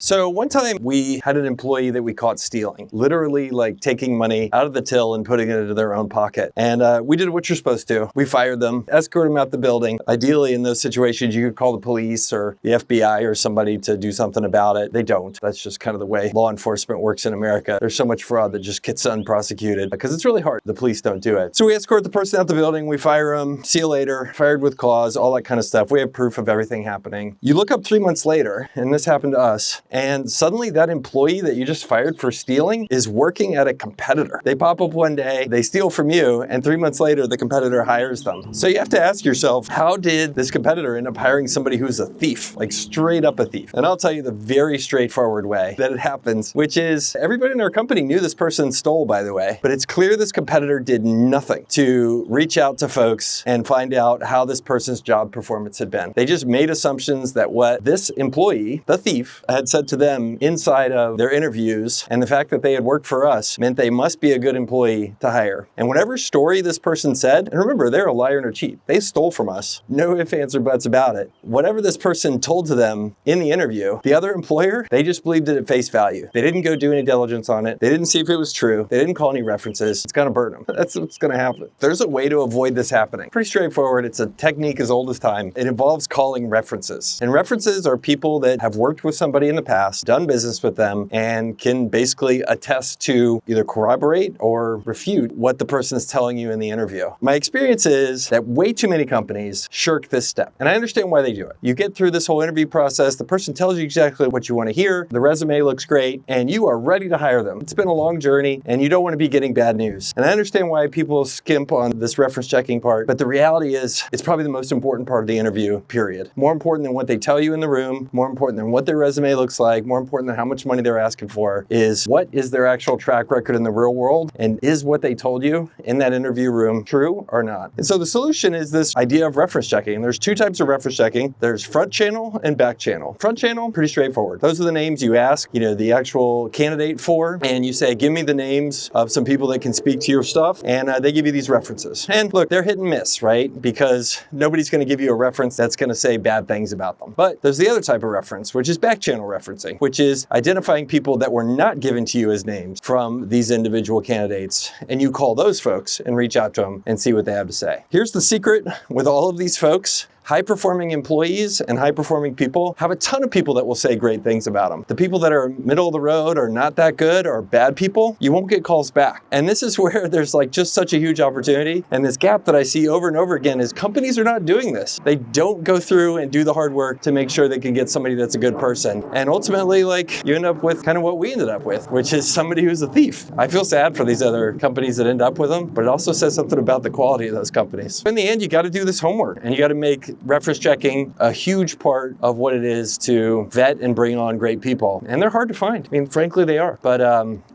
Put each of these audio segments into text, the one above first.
So one time we had an employee that we caught stealing, literally like taking money out of the till and putting it into their own pocket. And we did what you're supposed to. We fired them, escorted them out the building. Ideally, in those situations, you could call the police or the FBI or somebody to do something about it. They don't. That's just kind of the way law enforcement works in America. There's so much fraud that just gets unprosecuted because it's really hard. The police don't do it. So we escort the person out the building, we fire them, see you later, fired with cause, all that kind of stuff. We have proof of everything happening. You look up 3 months later, and this happened to us, and suddenly that employee that you just fired for stealing is working at a competitor. They pop up one day, they steal from you, and 3 months later, the competitor hires them. So you have to ask yourself, how did this competitor end up hiring somebody who's a thief, like straight up a thief? And I'll tell you the very straightforward way that it happens, which is everybody in our company knew this person stole, by the way, but it's clear this competitor did nothing to reach out to folks and find out how this person's job performance had been. They just made assumptions that what this employee, the thief, had said to them inside of their interviews, and the fact that they had worked for us meant they must be a good employee to hire. And whatever story this person said, and remember, they're a liar and a cheat. They stole from us. No ifs, ands, or buts about it. Whatever this person told to them in the interview, the other employer, they just believed it at face value. They didn't go do any diligence on it. They didn't see if it was true. They didn't call any references. It's gonna burn them. That's what's gonna happen. There's a way to avoid this happening. Pretty straightforward. It's a technique as old as time. It involves calling references. And references are people that have worked with somebody in the past, done business with them, and can basically attest to either corroborate or refute what the person is telling you in the interview. My experience is that way too many companies shirk this step. And I understand why they do it. You get through this whole interview process, the person tells you exactly what you want to hear, the resume looks great, and you are ready to hire them. It's been a long journey, and you don't want to be getting bad news. And I understand why people skimp on this reference checking part, but the reality is it's probably the most important part of the interview, period. More important than what they tell you in the room, more important than what their resume looks like, more important than how much money they're asking for, is what is their actual track record in the real world, and is what they told you in that interview room true or not? And so the solution is this idea of reference checking. There's two types of reference checking. There's front channel and back channel. Front channel, pretty straightforward. Those are the names you ask, the actual candidate for, and you say, give me the names of some people that can speak to your stuff, and they give you these references. And look, they're hit and miss, right? Because nobody's going to give you a reference that's going to say bad things about them. But there's the other type of reference, which is back channel referencing, which is identifying people that were not given to you as names from these individual candidates, and you call those folks and reach out to them and see what they have to say. Here's the secret with all of these folks. High-performing employees and high-performing people have a ton of people that will say great things about them. The people that are middle of the road or not that good or bad people, you won't get calls back. And this is where there's like just such a huge opportunity. And this gap that I see over and over again is companies are not doing this. They don't go through and do the hard work to make sure they can get somebody that's a good person. And ultimately, like, you end up with kind of what we ended up with, which is somebody who's a thief. I feel sad for these other companies that end up with them, but it also says something about the quality of those companies. In the end, you got to do this homework, and you got to make reference checking a huge part of what it is to vet and bring on great people. And they're hard to find. I mean, frankly, they are. But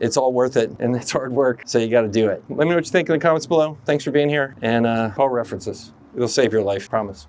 it's all worth it, and it's hard work, so you got to do it. Let me know what you think in the comments below. Thanks for being here, and call references. It'll save your life, promise.